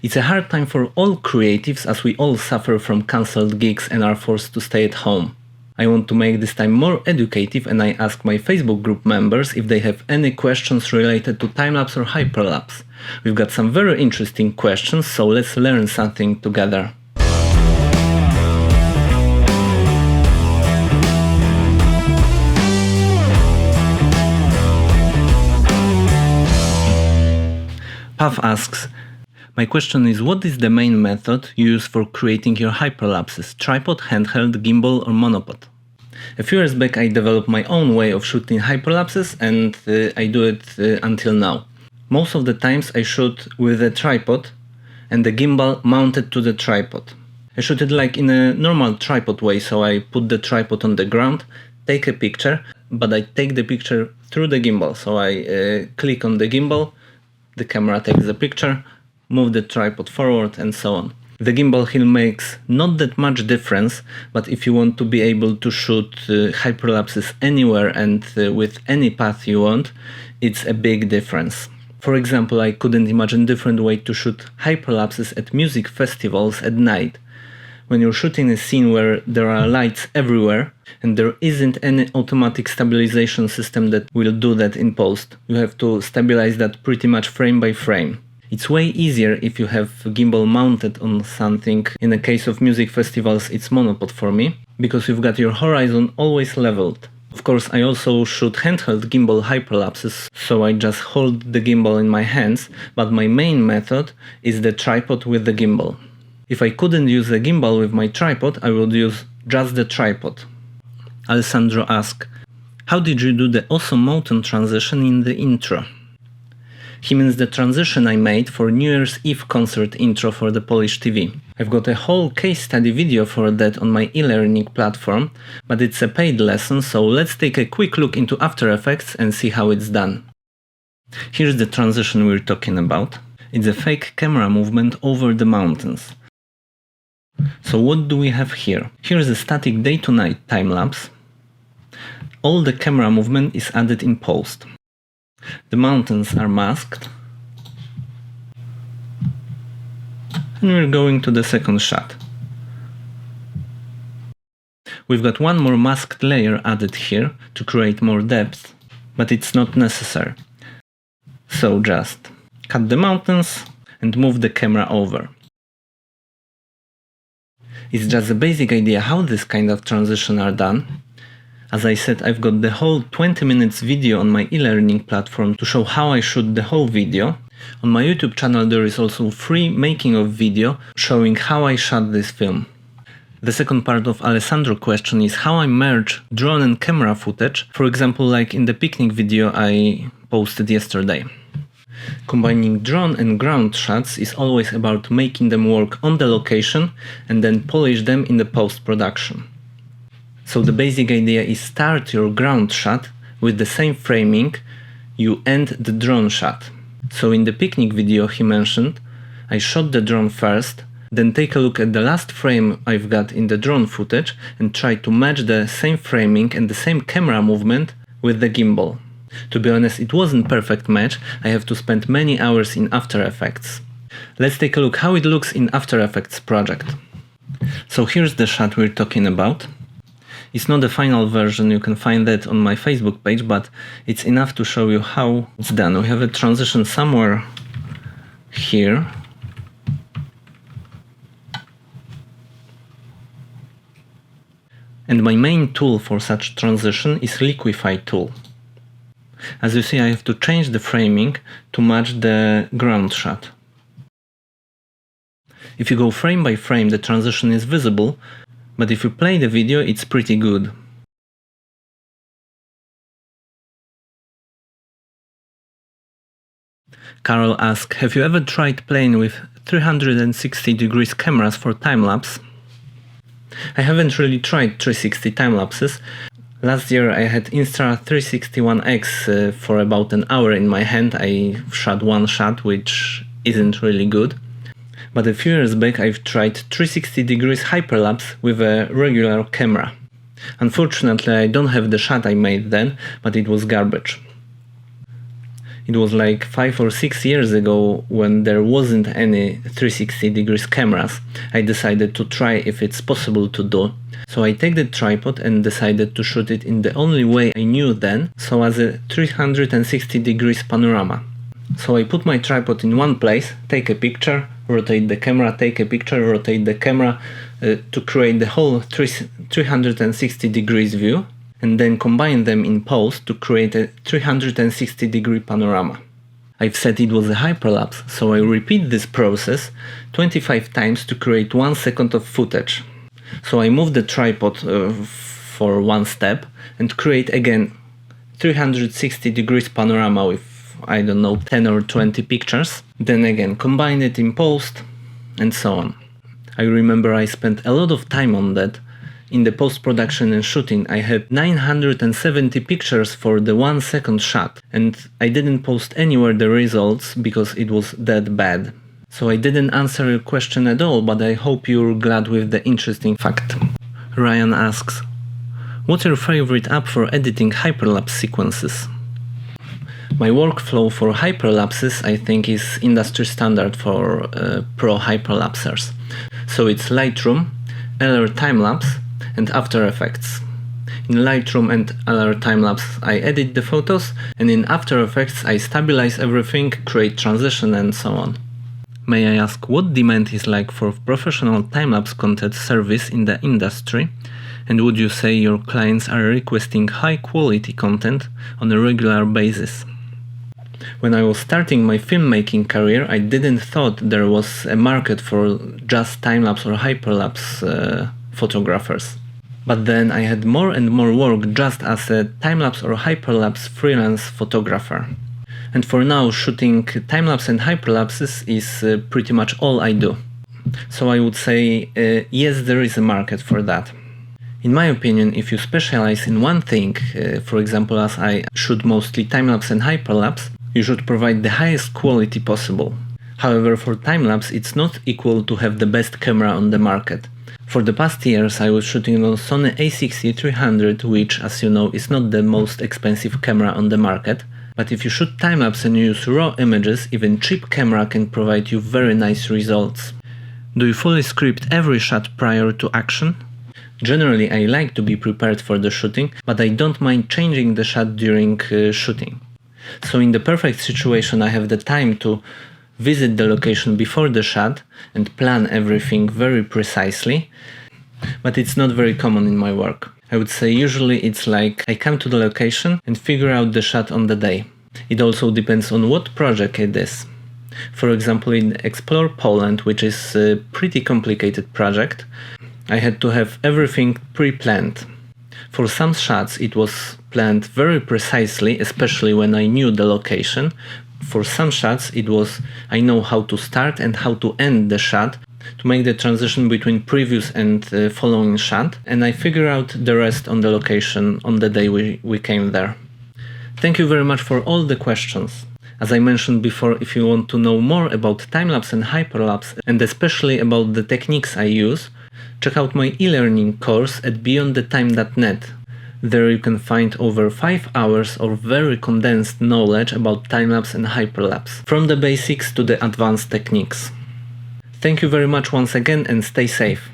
It's a hard time for all creatives as we all suffer from cancelled gigs and are forced to stay at home. I want to make this time more educative and I ask my Facebook group members if they have any questions related to Timelapse or Hyperlapse. We've got some very interesting questions, so let's learn something together. Pav asks, my question is, what is the main method you use for creating your hyperlapses? Tripod, handheld, gimbal or monopod? A few years back I developed my own way of shooting hyperlapses and I do it until now. Most of the times I shoot with a tripod and the gimbal mounted to the tripod. I shoot it like in a normal tripod way, so I put the tripod on the ground, take a picture, but I take the picture through the gimbal. So I click on the gimbal, the camera takes the picture, move the tripod forward and so on. The gimbal hill makes not that much difference, but if you want to be able to shoot hyperlapses anywhere and with any path you want, it's a big difference. For example, I couldn't imagine a different way to shoot hyperlapses at music festivals at night. When you're shooting a scene where there are lights everywhere and there isn't any automatic stabilization system that will do that in post, you have to stabilize that pretty much frame by frame. It's way easier if you have gimbal mounted on something. In the case of music festivals, it's monopod for me, because you've got your horizon always leveled. Of course, I also shoot handheld gimbal hyperlapses, so I just hold the gimbal in my hands, but my main method is the tripod with the gimbal. If I couldn't use the gimbal with my tripod, I would use just the tripod. Alessandro asks, how did you do the awesome mountain transition in the intro? He means the transition I made for New Year's Eve concert intro for the Polish TV. I've got a whole case study video for that on my e-learning platform, but it's a paid lesson, so let's take a quick look into After Effects and see how it's done. Here's the transition we're talking about. It's a fake camera movement over the mountains. So what do we have here? Here's a static day-to-night time-lapse. All the camera movement is added in post. The mountains are masked. And we're going to the second shot. We've got one more masked layer added here to create more depth, but it's not necessary. So just cut the mountains and move the camera over. It's just a basic idea how this kind of transition are done. As I said, I've got the whole 20 minutes video on my e-learning platform to show how I shoot the whole video. On my YouTube channel there is also free making of video showing how I shot this film. The second part of Alessandro's question is how I merge drone and camera footage, for example like in the picnic video I posted yesterday. Combining drone and ground shots is always about making them work on the location and then polish them in the post-production. So the basic idea is start your ground shot with the same framing you end the drone shot. So in the picnic video he mentioned, I shot the drone first, then take a look at the last frame I've got in the drone footage and try to match the same framing and the same camera movement with the gimbal. To be honest, it wasn't perfect match, I have to spend many hours in After Effects. Let's take a look how it looks in After Effects project. So here's the shot we're talking about. It's not the final version, you can find that on my Facebook page, but it's enough to show you how it's done. We have a transition somewhere here. And my main tool for such transition is Liquify tool. As you see, I have to change the framing to match the ground shot. If you go frame by frame, the transition is visible, but if you play the video, it's pretty good. Carol asks, have you ever tried playing with 360 degrees cameras for time-lapse? I haven't really tried 360 time-lapses. Last year I had Insta360 for about an hour in my hand. I shot one shot, which isn't really good. But a few years back I've tried 360 degrees hyperlapse with a regular camera. Unfortunately I don't have the shot I made then, but it was garbage. It was like 5 or 6 years ago when there wasn't any 360 degrees cameras. I decided to try if it's possible to do. So I take the tripod and decided to shoot it in the only way I knew then, so as a 360 degrees panorama. So I put my tripod in one place, take a picture, rotate the camera, take a picture, rotate the camera to create the whole 360 degrees view, and then combine them in post to create a 360 degree panorama. I've said it was a hyperlapse, so I repeat this process 25 times to create 1 second of footage. So I move the tripod for one step and create again 360 degrees panorama with, I don't know, 10 or 20 pictures. Then again combine it in post and so on. I remember I spent a lot of time on that. In the post-production and shooting I had 970 pictures for the 1 second shot, and I didn't post anywhere the results because it was that bad. So I didn't answer your question at all, but I hope you're glad with the interesting fact. Ryan asks, what's your favorite app for editing hyperlapse sequences? My workflow for hyperlapses I think is industry standard for pro hyperlapsers. So it's Lightroom, LR Timelapse and After Effects. In Lightroom and LR Timelapse I edit the photos, and in After Effects I stabilize everything, create transition and so on. May I ask what demand is like for professional timelapse content service in the industry, and would you say your clients are requesting high quality content on a regular basis? When I was starting my filmmaking career, I didn't thought there was a market for just timelapse or hyperlapse photographers. But then I had more and more work just as a timelapse or hyperlapse freelance photographer. And for now, shooting timelapse and hyperlapses is pretty much all I do. So I would say yes, there is a market for that. In my opinion, if you specialize in one thing, for example as I shoot mostly timelapse and hyperlapse, you should provide the highest quality possible. However, for timelapse it's not equal to have the best camera on the market. For the past years I was shooting on Sony a6300, which, as you know, is not the most expensive camera on the market. But if you shoot timelapse and use raw images, even cheap camera can provide you very nice results. Do you fully script every shot prior to action? Generally I like to be prepared for the shooting, but I don't mind changing the shot during shooting. So in the perfect situation I have the time to visit the location before the shot and plan everything very precisely, but it's not very common in my work. I would say usually it's like I come to the location and figure out the shot on the day. It also depends on what project it is. For example, in Explore Poland, which is a pretty complicated project, I had to have everything pre-planned. For some shots it was planned very precisely, especially when I knew the location. For some shots it was I know how to start and how to end the shot to make the transition between previous and following shot, and I figure out the rest on the location on the day we came there. Thank you very much for all the questions. As I mentioned before, if you want to know more about timelapse and hyperlapse, and especially about the techniques I use, check out my e-learning course at beyondthetime.net. There you can find over 5 hours of very condensed knowledge about timelapse and hyperlapse, from the basics to the advanced techniques. Thank you very much once again and stay safe.